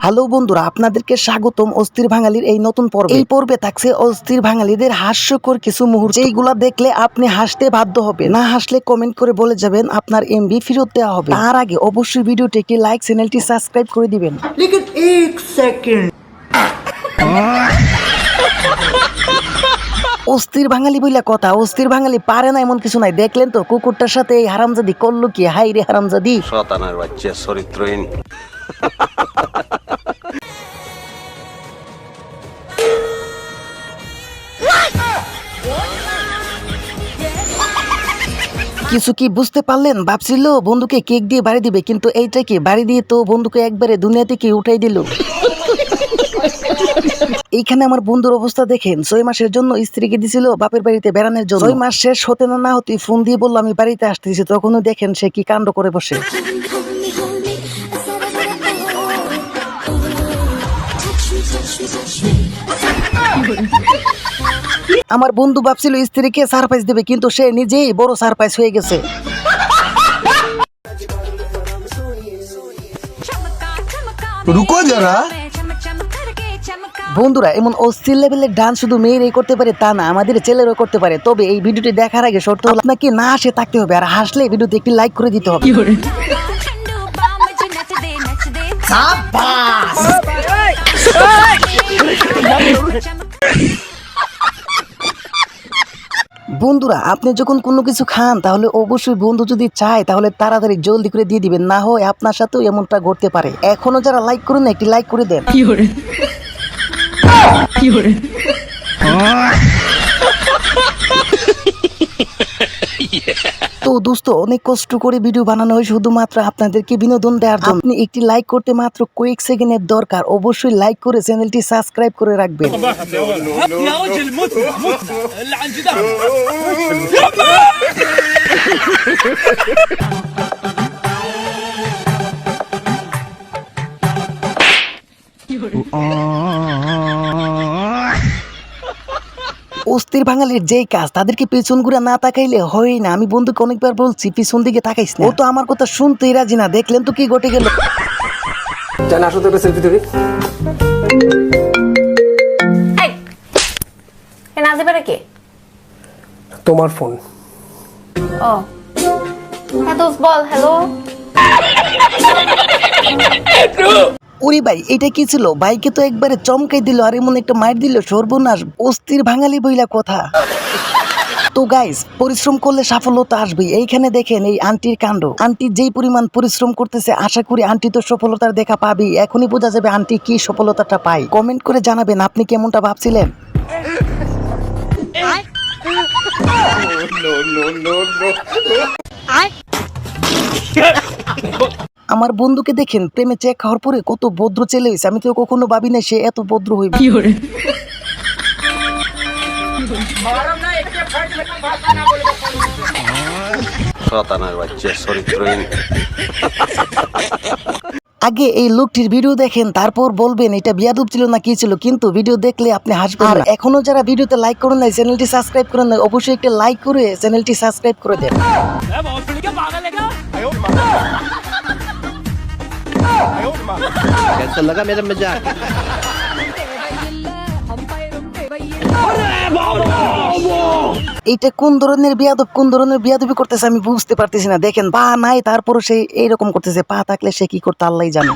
Hello বন্ধুরা, আপনাদেরকে স্বাগতম অস্থির বাঙালির এই নতুন পর্বে। এই পর্বে থাকছে অস্থির বাঙালিদের হাস্যকর কিছু মুহূর্ত, যেইগুলা দেখলে আপনি হাসতে বাধ্য হবে। না হাসলে কমেন্ট করে বলে যাবেন, আপনার এমবি ফেরত দেওয়া হবে। তার আগে অবশ্যই ভিডিওটি একটি লাইক, চ্যানেলটি সাবস্ক্রাইব করে দিবেন। लेकिन एक सेकंड অস্থির বাঙালি বইলা কথা, অস্থির বাঙালি পারে না এমন কিছু নাই। দেখলেন তো কুকুরটার সাথে এই হারামজাদি করলো কি? হাই রে হারামজাদি, শয়তানের বাচ্চা চরিত্রহীন। কিছু কি বুঝতে পারলেন? ভাবছিল বন্ধুকে কেক দিয়ে বাড়ি দিবে, কিন্তু এইটা কি? বাড়ি দিয়ে তো বন্ধুকে একবারে দুনিয়া থেকে উঠাই দিল। এইখানে আমার বন্ধুর অবস্থা দেখেন। 6 মাসের জন্য স্ত্রীকে দিছিল বাপের বাড়িতে বেড়ানোর জন্য। 6 মাস শেষ হতে না হতে ফোন দিয়ে বললো আমি বাড়িতে আসতেছি। তখনও দেখেন সে কি কাণ্ড করে বসে। আমার বন্ধু ভাবছিল স্ত্রীকে সারপ্রাইজ দেবে, কিন্তু সে নিজেই বড় সারপ্রাইজ হয়ে গেছে। रुको जरा বন্ধুরা, এমন অস্থির লেভেলের ডান্স শুধু মেয়েরাই করতে পারে তা না, আমাদের ছেলেরাও করতে পারে। তবে এই ভিডিওটি দেখার আগে শর্ত হলো আপনাকে না হাসে থাকতে হবে, আর হাসলে ভিডিওতে একটি লাইক করে দিতে হবে। বন্ধুরা, আপনি যখন কোনো কিছু খান তাহলে অবশ্যই বন্ধু যদি চায় তাহলে তাড়াতাড়ি জলদি করে দিয়ে দিবেন, না হয় আপনার সাথেও এমনটা ঘটতে পারে। এখনো যারা লাইক করেন একটি লাইক করে দেন। তো দোস্ত, অনেক কষ্ট করে ভিডিও বানানো হয় শুধুমাত্র আপনাদেরকে বিনোদন দেওয়ার জন্য। আপনি একটি লাইক করতে মাত্র কয়েক সেকেন্ডের দরকার। অবশ্যই লাইক করে চ্যানেলটি সাবস্ক্রাইব করে রাখবেন। অস্থির বাঙালির যেই কাজ, তাদেরকে পেছন ঘুরে না তাকাইলে হয় না। আমি বন্ধুকে অনেকবার বলছি পিছন দিকে তাকাইস না, ও তো আমার কথা শুনতেই রাজি না। দেখলেন তো কি ঘটে গেল। चल আসো তো একটা সেলফি তুলি। এই এ নাজিবারে কে? তোমার ফোন। ও হ্যাঁ দোস্ত বল। হ্যালো ওরে ভাই, এটা কি ছিল? বাইকে তো একবারে চমকাই দিল, আর এমন একটা মাইর দিল, সর্বনাশ। অস্থির বাঙালি বইলা কথা। তো গাইস, পরিশ্রম করলে সাফল্যতা আসবে। এইখানে দেখেন এই আন্টির কাণ্ড। আন্টি যেই পরিমাণ পরিশ্রম করতেছে, আশা করি আন্টি তো সফলতার দেখা পাবে। এখনই বোঝা যাবে আন্টি কি সফলতাটা পায়। কমেন্ট করে জানাবেন আপনি কেমনটা ভাবছিলেন। আমার বন্ধুকে দেখেন, প্রেমে চেক খাওয়ার পরে কত ভদ্র ছেলে হয়েছে। আমি তো কখনো ভাবি না সে এত ভদ্র হইবে। শয়তানের বাচ্চা চরিত্রহীন। আগে এই লোকটির ভিডিও দেখেন, তারপর বলবেন এটা বিয়াদব ছিল না কি ছিল, কিন্তু ভিডিও দেখলে আপনি হাসবেন। আর এখনো যারা ভিডিওতে লাইক করেন নাই, চ্যানেলটি সাবস্ক্রাইব করেন নাই, অবশ্যই একটা লাইক করে চ্যানেলটি সাবস্ক্রাইব করে দেন। कैसा लगा मेरा मजाक? এটা কোন ধরনের বিয়াদব, কোন ধরনের বিয়াদবি করতেছে আমি বুঝতে পারতেছি না। দেখেন পা নাই, তারপরও সে এইরকম করতেছে। পা থাকলে সে কি করতে আল্লাহই জানে।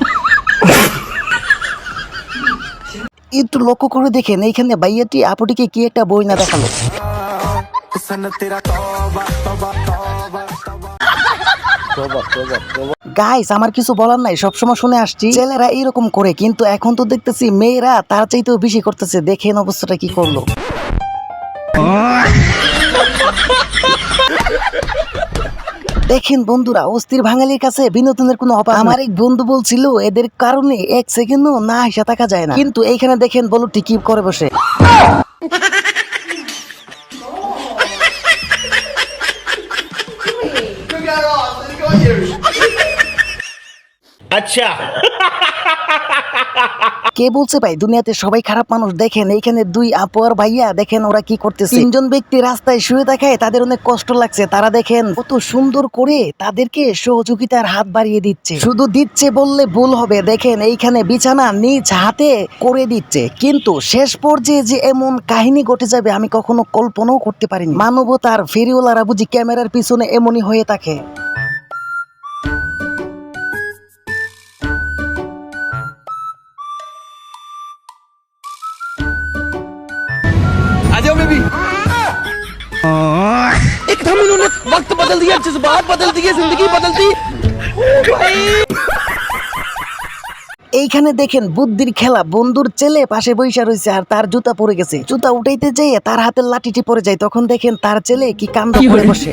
একটু লক্ষ্য করে দেখেন, এইখানে ভাইয়াটি আপুটিকে কি একটা বই না দেখালো। গাইস, আমার কিছু বলার নাই, সবসময় শুনে আসছি ছেলেরা এরকম করে, কিন্তু এখন তো দেখতেছি মেয়েরা তার চাইতেও বেশি করতেছে। দেখেন অবস্থাটা কি করলো। দেখেন বন্ধুরা, অস্থির বাঙালির কাছে বিনোদনের কোনো অভাব। আমার এক বন্ধু বলছিল এদের কারণে এক সেকেন্ডও না হেসে থাকা যায় না, কিন্তু এইখানে দেখেন বলো ঠিকই করে বসে। কে বলছে ভাই দুনিয়াতে সবাই খারাপ মানুষ? দেখেন এইখানে দুই আপু আর ভাইয়া, দেখেন ওরা কি করতেছে। তিনজন ব্যক্তি রাস্তায় শুয়ে দেখায় তাদের অনেক কষ্ট লাগছে, তারা দেখেন কত সুন্দর করে তাদেরকে সহযোগিতার হাত বাড়িয়ে দিচ্ছে। শুধু দিচ্ছে বললে ভুল হবে, দেখেন এইখানে বিছানা নিজ হাতে করে দিচ্ছে। কিন্তু শেষ পর্যায়ে যে এমন কাহিনী ঘটে যাবে আমি কখনো কল্পনাও করতে পারিনি। মানবতার ফেরিওয়ালারা বুঝি ক্যামেরার পিছনে এমনই হয়ে থাকে। এইখানে দেখেন বুদ্ধির খেলা, বন্ধুর ছেলে পাশে বইসা রয়েছে আর তার জুতা পড়ে গেছে। জুতা উঠাইতে যেয়ে তার হাতের লাঠিটি পড়ে যায়, তখন দেখেন তার ছেলে কি কাণ্ড করে বসে।